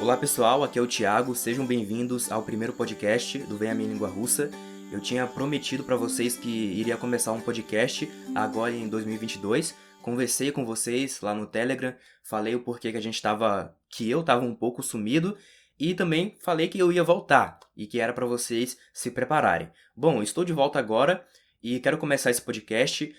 Olá pessoal, aqui é o Thiago, sejam bem-vindos ao primeiro podcast do Vem a Minha Língua Russa. Eu tinha prometido para vocês que iria começar um podcast agora em 2022. Conversei com vocês lá no Telegram, falei o porquê que eu estava um pouco sumido e também falei que eu ia voltar e que era para vocês se prepararem. Bom, estou de volta agora e quero começar esse podcast.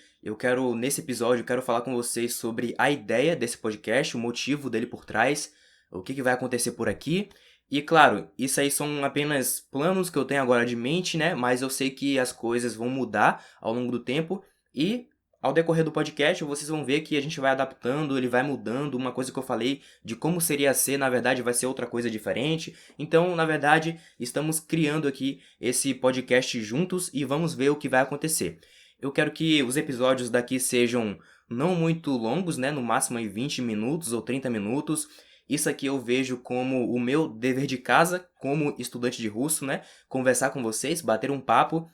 Nesse episódio, eu quero falar com vocês sobre a ideia desse podcast, o motivo dele por trás, o que vai acontecer por aqui. E claro, isso aí são apenas planos que eu tenho agora de mente, né? Mas eu sei que as coisas vão mudar ao longo do tempo e ao decorrer do podcast vocês vão ver que a gente vai adaptando, ele vai mudando. Uma coisa que eu falei de como seria ser, na verdade vai ser outra coisa diferente. Então, na verdade, estamos criando aqui esse podcast juntos e vamos ver o que vai acontecer. Eu quero que os episódios daqui sejam não muito longos, né? No máximo aí 20 minutos ou 30 minutos. Isso aqui eu vejo como o meu dever de casa, como estudante de russo, né? Conversar com vocês, bater um papo.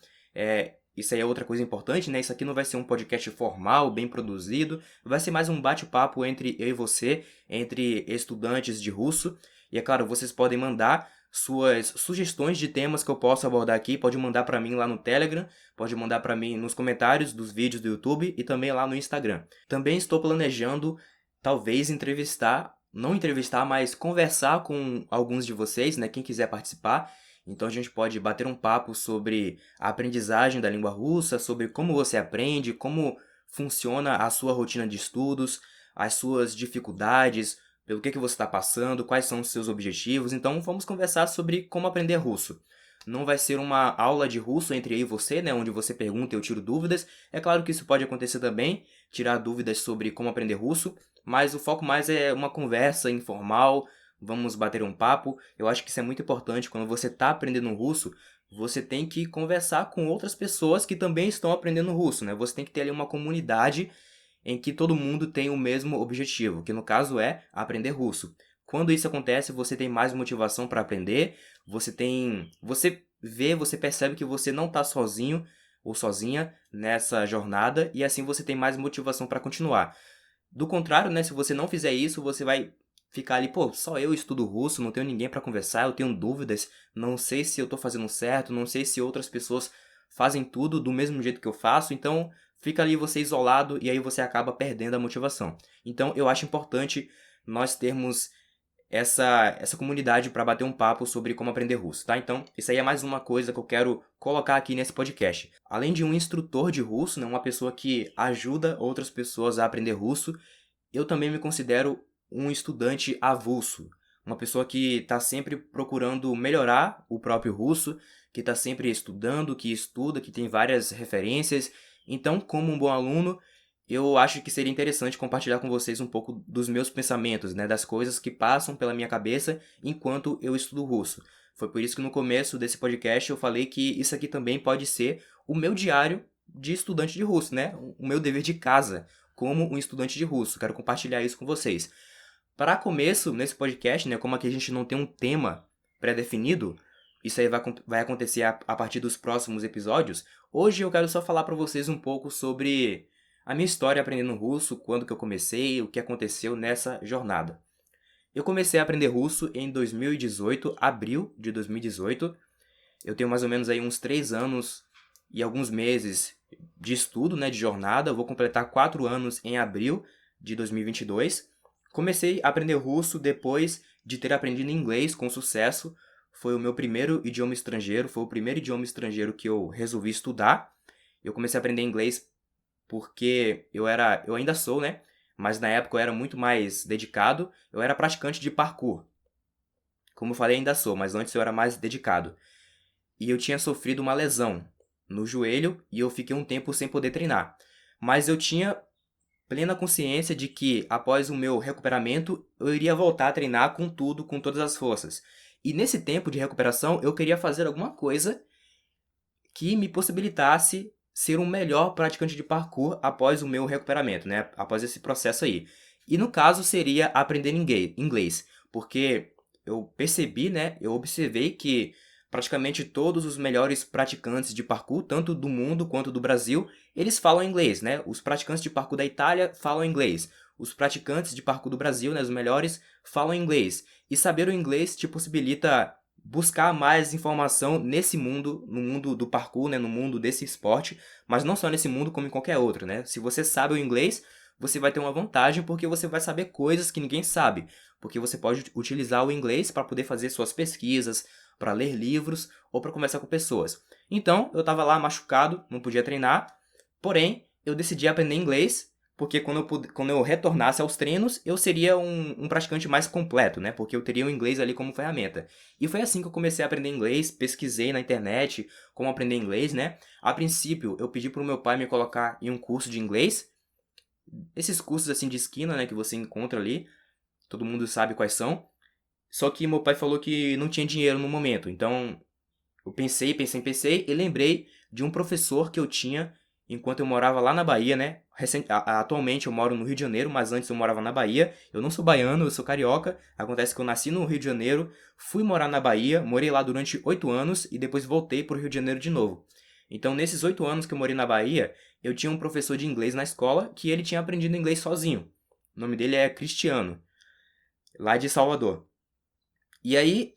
Isso aí é outra coisa importante, né? Isso aqui não vai ser um podcast formal, bem produzido. Vai ser mais um bate-papo entre eu e você, entre estudantes de russo. E é claro, vocês podem mandar suas sugestões de temas que eu posso abordar aqui. Pode mandar para mim lá no Telegram, pode mandar para mim nos comentários dos vídeos do YouTube e também lá no Instagram. Também estou planejando, talvez, não entrevistar, mas conversar com alguns de vocês, né? Quem quiser participar. Então a gente pode bater um papo sobre a aprendizagem da língua russa, sobre como você aprende, como funciona a sua rotina de estudos, as suas dificuldades, pelo que você está passando, quais são os seus objetivos. Então vamos conversar sobre como aprender russo. Não vai ser uma aula de russo entre eu e você, né, onde você pergunta e eu tiro dúvidas. É claro que isso pode acontecer também, tirar dúvidas sobre como aprender russo, mas o foco mais é uma conversa informal, vamos bater um papo. Eu acho que isso é muito importante. Quando você está aprendendo russo, você tem que conversar com outras pessoas que também estão aprendendo russo, né? Você tem que ter ali uma comunidade em que todo mundo tem o mesmo objetivo, que no caso é aprender russo. Quando isso acontece, você tem mais motivação para aprender, você percebe que você não está sozinho ou sozinha nessa jornada e assim você tem mais motivação para continuar. Do contrário, né, se você não fizer isso, você vai ficar ali, pô, só eu estudo russo, não tenho ninguém para conversar, eu tenho dúvidas, não sei se eu estou fazendo certo, não sei se outras pessoas fazem tudo do mesmo jeito que eu faço, então fica ali você isolado e aí você acaba perdendo a motivação. Então eu acho importante nós termos essa comunidade para bater um papo sobre como aprender russo, tá? Então, isso aí é mais uma coisa que eu quero colocar aqui nesse podcast. Além de um instrutor de russo, né, uma pessoa que ajuda outras pessoas a aprender russo, eu também me considero um estudante avulso, uma pessoa que está sempre procurando melhorar o próprio russo, que está sempre estudando, que estuda, que tem várias referências. Então, como um bom aluno, eu acho que seria interessante compartilhar com vocês um pouco dos meus pensamentos, né, das coisas que passam pela minha cabeça enquanto eu estudo russo. Foi por isso que no começo desse podcast eu falei que isso aqui também pode ser o meu diário de estudante de russo, né? O meu dever de casa como um estudante de russo. Quero compartilhar isso com vocês. Para começo, nesse podcast, né, como aqui a gente não tem um tema pré-definido, isso aí vai acontecer a partir dos próximos episódios. Hoje eu quero só falar para vocês um pouco sobre a minha história aprendendo russo, quando que eu comecei, o que aconteceu nessa jornada. Eu comecei a aprender russo em 2018, abril de 2018. Eu tenho mais ou menos aí uns 3 anos e alguns meses de estudo, né, de jornada. Eu vou completar 4 anos em abril de 2022. Comecei a aprender russo depois de ter aprendido inglês com sucesso. Foi o meu primeiro idioma estrangeiro, foi o primeiro idioma estrangeiro que eu resolvi estudar. Eu comecei a aprender inglês porque eu ainda sou, né? Mas na época eu era muito mais dedicado. Eu era praticante de parkour. Como eu falei, ainda sou, mas antes eu era mais dedicado. E eu tinha sofrido uma lesão no joelho e eu fiquei um tempo sem poder treinar. Mas eu tinha plena consciência de que após o meu recuperamento eu iria voltar a treinar com tudo, com todas as forças. E nesse tempo de recuperação eu queria fazer alguma coisa que me possibilitasse ser um melhor praticante de parkour após o meu recuperamento, né? Após esse processo aí. E no caso seria aprender inglês, porque eu percebi, né? Eu observei que praticamente todos os melhores praticantes de parkour, tanto do mundo quanto do Brasil, eles falam inglês, né? Os praticantes de parkour da Itália falam inglês. os praticantes de parkour do Brasil, né, os melhores, falam inglês. E saber o inglês te possibilita buscar mais informação nesse mundo, no mundo do parkour, né, no mundo desse esporte, mas não só nesse mundo como em qualquer outro, né? Se você sabe o inglês, você vai ter uma vantagem porque você vai saber coisas que ninguém sabe, porque você pode utilizar o inglês para poder fazer suas pesquisas, para ler livros ou para conversar com pessoas. Então, eu estava lá machucado, não podia treinar, porém, eu decidi aprender inglês, porque quando eu retornasse aos treinos, eu seria um praticante mais completo, né? Porque eu teria o inglês ali como ferramenta. E foi assim que eu comecei a aprender inglês, pesquisei na internet como aprender inglês, né? A princípio, eu pedi para o meu pai me colocar em um curso de inglês, esses cursos assim de esquina, né, que você encontra ali, todo mundo sabe quais são. Só que meu pai falou que não tinha dinheiro no momento, então eu pensei e lembrei de um professor que eu tinha enquanto eu morava lá na Bahia, né? Atualmente eu moro no Rio de Janeiro, mas antes eu morava na Bahia. Eu não sou baiano, eu sou carioca. Acontece que eu nasci no Rio de Janeiro, fui morar na Bahia, morei lá durante 8 anos e depois voltei para o Rio de Janeiro de novo. Então, nesses 8 anos que eu morei na Bahia, eu tinha um professor de inglês na escola que ele tinha aprendido inglês sozinho. O nome dele é Cristiano, lá de Salvador. E aí,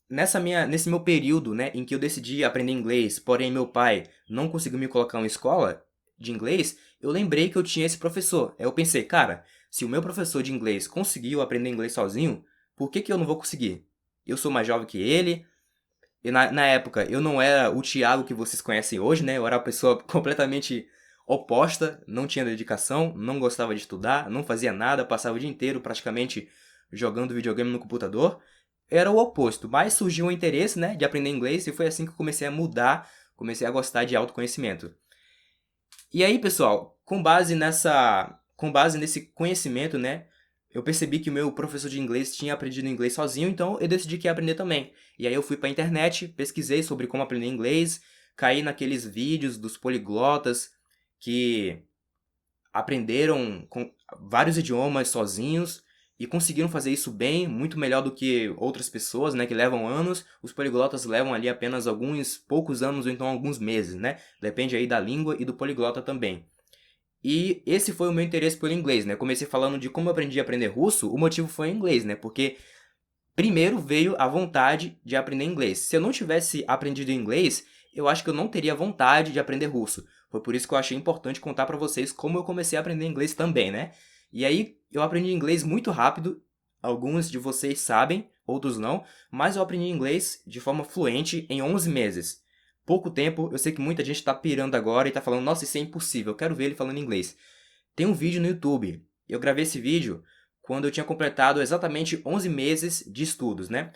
nesse meu período, né, em que eu decidi aprender inglês, porém meu pai não conseguiu me colocar em uma escola de inglês, eu lembrei que eu tinha esse professor. Aí eu pensei, cara, se o meu professor de inglês conseguiu aprender inglês sozinho, por que eu não vou conseguir? Eu sou mais jovem que ele, e na época eu não era o Thiago que vocês conhecem hoje, né? Eu era uma pessoa completamente oposta, não tinha dedicação, não gostava de estudar, não fazia nada, passava o dia inteiro praticamente jogando videogame no computador. Era o oposto, mas surgiu o interesse, né, de aprender inglês e foi assim que eu comecei a mudar, comecei a gostar de autoconhecimento. E aí, pessoal, com base nesse conhecimento, né, eu percebi que o meu professor de inglês tinha aprendido inglês sozinho, então eu decidi que ia aprender também. E aí eu fui para a internet, pesquisei sobre como aprender inglês, caí naqueles vídeos dos poliglotas que aprenderam com vários idiomas sozinhos e conseguiram fazer isso bem, muito melhor do que outras pessoas, né, que levam anos. Os poliglotas levam ali apenas alguns poucos anos ou então alguns meses, né? Depende aí da língua e do poliglota também. E esse foi o meu interesse pelo inglês, né? Comecei falando de como eu aprendi a aprender russo, o motivo foi o inglês, né? Porque primeiro veio a vontade de aprender inglês. Se eu não tivesse aprendido inglês, eu acho que eu não teria vontade de aprender russo. Foi por isso que eu achei importante contar pra vocês como eu comecei a aprender inglês também, né? E aí eu aprendi inglês muito rápido. Alguns de vocês sabem, outros não, mas eu aprendi inglês de forma fluente em 11 meses. Pouco tempo, eu sei que muita gente tá pirando agora e tá falando, nossa, isso é impossível, eu quero ver ele falando inglês. Tem um vídeo no YouTube. Eu gravei esse vídeo quando eu tinha completado exatamente 11 meses de estudos, né?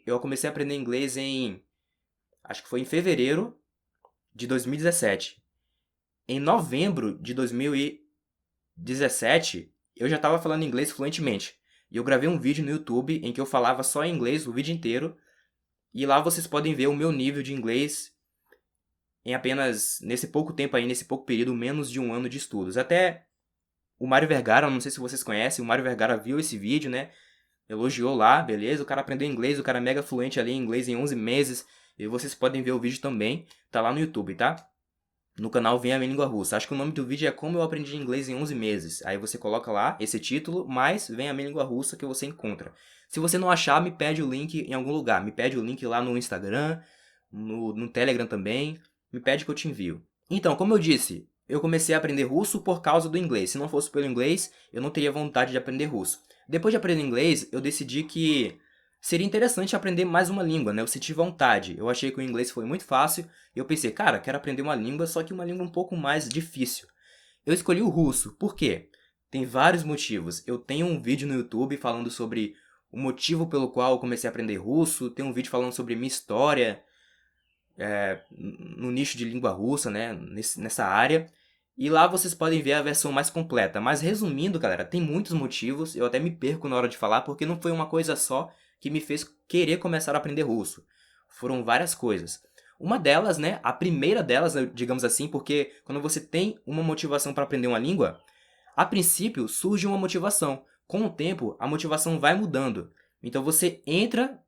Eu comecei a aprender inglês acho que foi em fevereiro de 2017. Em novembro de 2017, eu já estava falando inglês fluentemente. E eu gravei um vídeo no YouTube em que eu falava só inglês o vídeo inteiro. E lá vocês podem ver o meu nível de inglês em apenas, nesse pouco tempo aí, nesse pouco período, menos de um ano de estudos. Até o Mário Vergara, não sei se vocês conhecem, o Mário Vergara viu esse vídeo, né? Elogiou lá, beleza? O cara aprendeu inglês, o cara é mega fluente ali em inglês em 11 meses. E vocês podem ver o vídeo também, tá lá no YouTube, tá? No canal Vem a Minha Língua Russa. Acho que o nome do vídeo é Como Eu Aprendi Inglês em 11 Meses. Aí você coloca lá esse título, mais Vem a Minha Língua Russa que você encontra. Se você não achar, me pede o link em algum lugar. Me pede o link lá no Instagram, no Telegram também. Me pede que eu te envio. Então, como eu disse, eu comecei a aprender russo por causa do inglês. Se não fosse pelo inglês, eu não teria vontade de aprender russo. Depois de aprender inglês, eu decidi que seria interessante aprender mais uma língua, né? Eu senti vontade. Eu achei que o inglês foi muito fácil e eu pensei, cara, quero aprender uma língua, só que uma língua um pouco mais difícil. Eu escolhi o russo. Por quê? Tem vários motivos. Eu tenho um vídeo no YouTube falando sobre o motivo pelo qual eu comecei a aprender russo. Tem um vídeo falando sobre minha história no nicho de língua russa, né? Nessa área. E lá vocês podem ver a versão mais completa. Mas resumindo, galera, tem muitos motivos. Eu até me perco na hora de falar porque não foi uma coisa só que me fez querer começar a aprender russo. Foram várias coisas. Uma delas, né, a primeira delas, digamos assim, porque quando você tem uma motivação para aprender uma língua, a princípio surge uma motivação. Com o tempo, a motivação vai mudando. Então você entra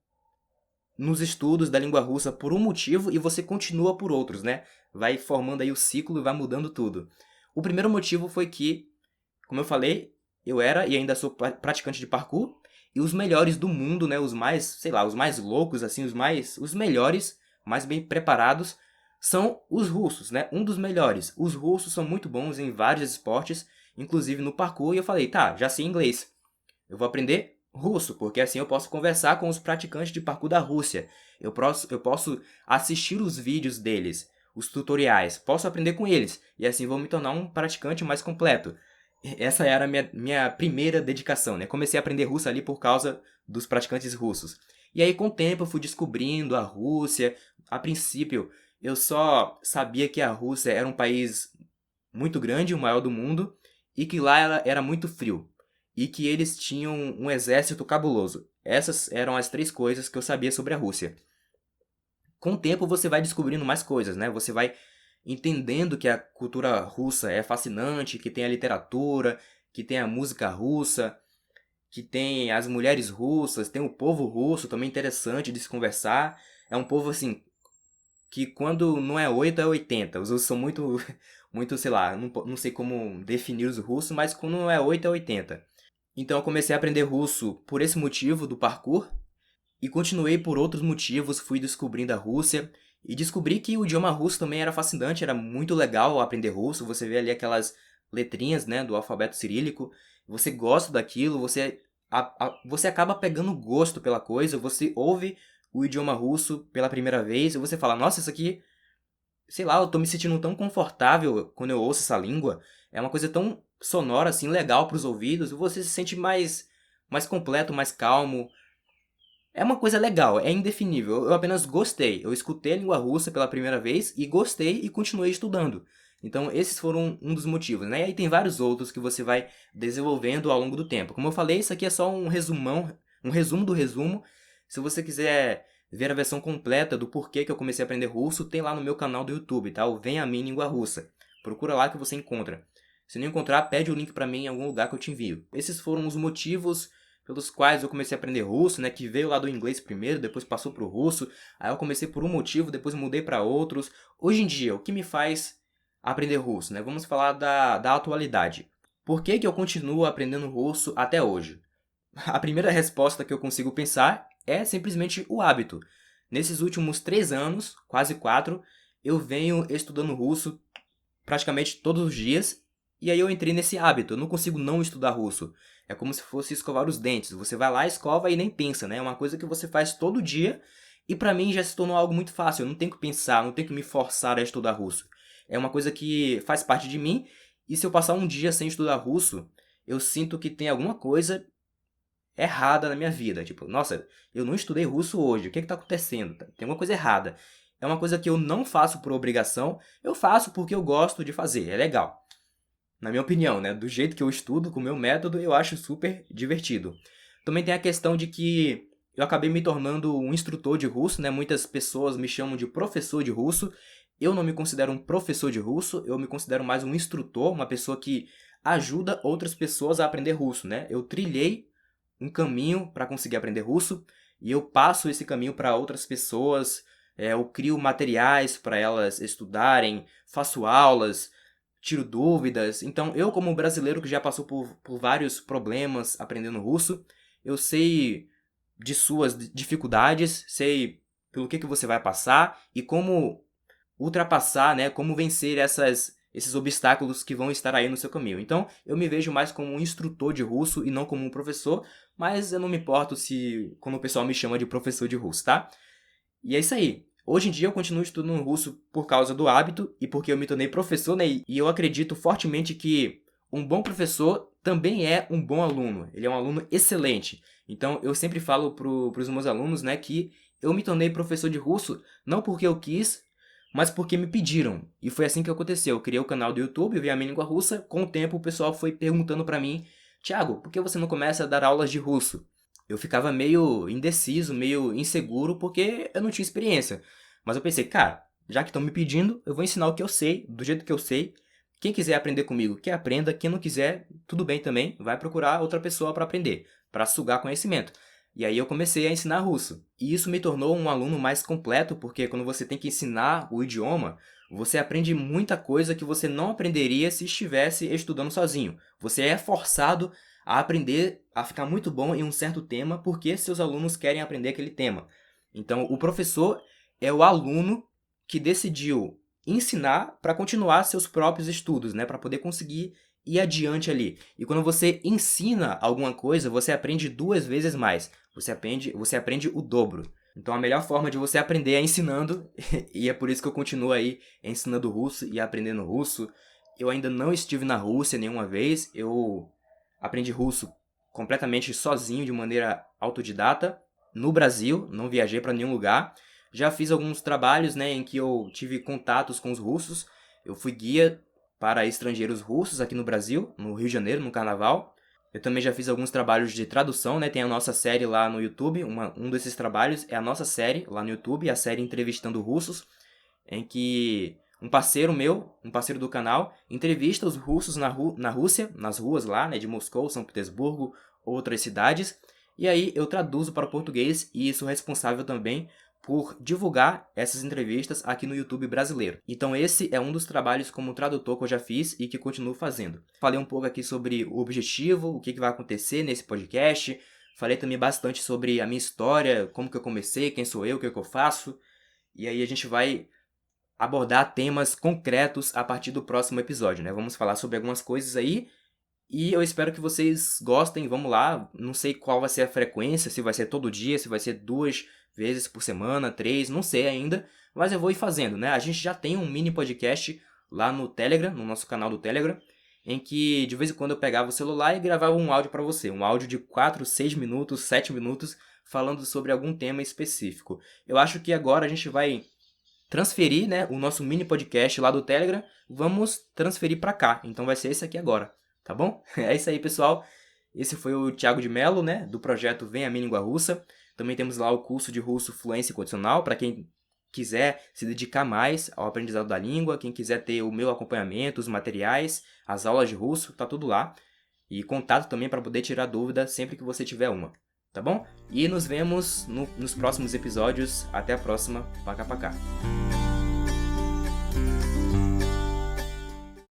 nos estudos da língua russa por um motivo e você continua por outros, né? Vai formando aí o ciclo e vai mudando tudo. O primeiro motivo foi que, como eu falei, eu era e ainda sou praticante de parkour, e os melhores do mundo, né, os mais, sei lá, os mais loucos, assim, os melhores, mais bem preparados, são os russos, né, um dos melhores. Os russos são muito bons em vários esportes, inclusive no parkour, e eu falei, tá, já sei inglês, eu vou aprender russo, porque assim eu posso conversar com os praticantes de parkour da Rússia. Eu posso assistir os vídeos deles, os tutoriais, posso aprender com eles, e assim vou me tornar um praticante mais completo. Essa era a minha primeira dedicação, né? Comecei a aprender russo ali por causa dos praticantes russos. E aí, com o tempo, eu fui descobrindo a Rússia. A princípio, eu só sabia que a Rússia era um país muito grande, o maior do mundo, e que lá era muito frio. E que eles tinham um exército cabuloso. Essas eram as 3 coisas que eu sabia sobre a Rússia. Com o tempo você vai descobrindo mais coisas, né? Você vai entendendo que a cultura russa é fascinante, que tem a literatura, que tem a música russa, que tem as mulheres russas, tem o povo russo, também interessante de se conversar. É um povo assim que quando não é 8 é 80. Os russos são muito muito, sei lá, não sei como definir os russos, mas quando não é 8 é 80. Então eu comecei a aprender russo por esse motivo do parkour e continuei por outros motivos, fui descobrindo a Rússia e descobri que o idioma russo também era fascinante, era muito legal aprender russo. Você vê ali aquelas letrinhas, né, do alfabeto cirílico, você gosta daquilo, você acaba pegando gosto pela coisa, você ouve o idioma russo pela primeira vez e você fala, nossa, isso aqui, sei lá, eu tô me sentindo tão confortável quando eu ouço essa língua, é uma coisa tão sonora, assim, legal pros ouvidos, e você se sente mais completo, mais calmo. É uma coisa legal, é indefinível. Eu apenas gostei. Eu escutei a língua russa pela primeira vez e gostei e continuei estudando. Então, esses foram um dos motivos, né? E aí tem vários outros que você vai desenvolvendo ao longo do tempo. Como eu falei, isso aqui é só um resumão, um resumo do resumo. Se você quiser ver a versão completa do porquê que eu comecei a aprender russo, tem lá no meu canal do YouTube, tá? O Vem a Mim Língua Russa. Procura lá que você encontra. Se não encontrar, pede o link pra mim em algum lugar que eu te envio. Esses foram os motivos pelos quais eu comecei a aprender russo, né, que veio lá do inglês primeiro, depois passou pro russo. Aí eu comecei por um motivo, depois mudei para outros. Hoje em dia, o que me faz aprender russo, né? Vamos falar da atualidade. Por que que eu continuo aprendendo russo até hoje? A primeira resposta que eu consigo pensar é simplesmente o hábito. Nesses últimos 3 anos, quase 4, eu venho estudando russo praticamente todos os dias. E aí eu entrei nesse hábito, eu não consigo não estudar russo. É como se fosse escovar os dentes. Você vai lá, escova e nem pensa, né? É uma coisa que você faz todo dia e pra mim já se tornou algo muito fácil. Eu não tenho que pensar, não tenho que me forçar a estudar russo. É uma coisa que faz parte de mim e se eu passar um dia sem estudar russo, eu sinto que tem alguma coisa errada na minha vida. Tipo, nossa, eu não estudei russo hoje, o que tá acontecendo? Tem alguma coisa errada. É uma coisa que eu não faço por obrigação, eu faço porque eu gosto de fazer, é legal. Na minha opinião, né? Do jeito que eu estudo, com o meu método, eu acho super divertido. Também tem a questão de que eu acabei me tornando um instrutor de russo, né? Muitas pessoas me chamam de professor de russo. Eu não me considero um professor de russo, eu me considero mais um instrutor, uma pessoa que ajuda outras pessoas a aprender russo, né? Eu trilhei um caminho para conseguir aprender russo e eu passo esse caminho para outras pessoas. Eu crio materiais para elas estudarem, faço aulas, tiro dúvidas. Então, eu como brasileiro que já passou por vários problemas aprendendo russo, eu sei de suas dificuldades, sei pelo que você vai passar e como ultrapassar, né, como vencer esses obstáculos que vão estar aí no seu caminho. Então, eu me vejo mais como um instrutor de russo e não como um professor, mas eu não me importo se quando o pessoal me chama de professor de russo, tá? E é isso aí. Hoje em dia eu continuo estudando russo por causa do hábito e porque eu me tornei professor, né? E eu acredito fortemente que um bom professor também é um bom aluno. Ele é um aluno excelente. Então eu sempre falo para os meus alunos, né, que eu me tornei professor de russo não porque eu quis, mas porque me pediram. E foi assim que aconteceu. Eu criei o canal do YouTube, eu vi a minha língua russa. Com o tempo o pessoal foi perguntando para mim, Thiago, por que você não começa a dar aulas de russo? Eu ficava meio indeciso, meio inseguro, porque eu não tinha experiência. Mas eu pensei, cara, já que estão me pedindo, eu vou ensinar o que eu sei, do jeito que eu sei. Quem quiser aprender comigo, que aprenda. Quem não quiser, tudo bem também, vai procurar outra pessoa para aprender, para sugar conhecimento. E aí eu comecei a ensinar russo. E isso me tornou um aluno mais completo, porque quando você tem que ensinar o idioma, você aprende muita coisa que você não aprenderia se estivesse estudando sozinho. Você é forçado a aprender a ficar muito bom em um certo tema porque seus alunos querem aprender aquele tema. Então, o professor é o aluno que decidiu ensinar para continuar seus próprios estudos, né? Para poder conseguir ir adiante ali. E quando você ensina alguma coisa, você aprende 2 vezes mais. Você aprende o dobro. Então a melhor forma de você aprender é ensinando, e é por isso que eu continuo aí ensinando russo e aprendendo russo. Eu ainda não estive na Rússia nenhuma vez, eu aprendi russo completamente sozinho, de maneira autodidata, no Brasil, não viajei para nenhum lugar. Já fiz alguns trabalhos, né, em que eu tive contatos com os russos. Eu fui guia para estrangeiros russos aqui no Brasil, no Rio de Janeiro, no Carnaval. Eu também já fiz alguns trabalhos de tradução, né? Tem a nossa série lá no YouTube. Um desses trabalhos é a nossa série lá no YouTube, a série Entrevistando Russos, em que um parceiro meu, um parceiro do canal, entrevista os russos na Rússia, nas ruas lá, né? De Moscou, São Petersburgo, outras cidades. E aí eu traduzo para o português e sou responsável também por divulgar essas entrevistas aqui no YouTube brasileiro. Então esse é um dos trabalhos como tradutor que eu já fiz e que continuo fazendo. Falei um pouco aqui sobre o objetivo, o que vai acontecer nesse podcast. Falei também bastante sobre a minha história, como que eu comecei, quem sou eu, o que eu faço. E aí a gente vai abordar temas concretos a partir do próximo episódio, né? Vamos falar sobre algumas coisas aí. E eu espero que vocês gostem, vamos lá. Não sei qual vai ser a frequência, se vai ser todo dia, se vai ser 2 vezes por semana, 3, não sei ainda. Mas eu vou ir fazendo, né? A gente já tem um mini podcast lá no Telegram, no nosso canal do Telegram, em que de vez em quando eu pegava o celular e gravava um áudio para você. Um áudio de 4, 6 minutos, 7 minutos, falando sobre algum tema específico. Eu acho que agora a gente vai transferir, né, o nosso mini podcast lá do Telegram. Vamos transferir para cá. Então vai ser esse aqui agora. Tá bom? É isso aí, pessoal. Esse foi o Thiago de Mello, né, do projeto Vem a Minha Língua Russa. Também temos lá o curso de russo Fluência Condicional, para quem quiser se dedicar mais ao aprendizado da língua, quem quiser ter o meu acompanhamento, os materiais, as aulas de russo, tá tudo lá. E contato também para poder tirar dúvida sempre que você tiver uma, tá bom? E nos vemos nos próximos episódios. Até a próxima. Pacá, pacá.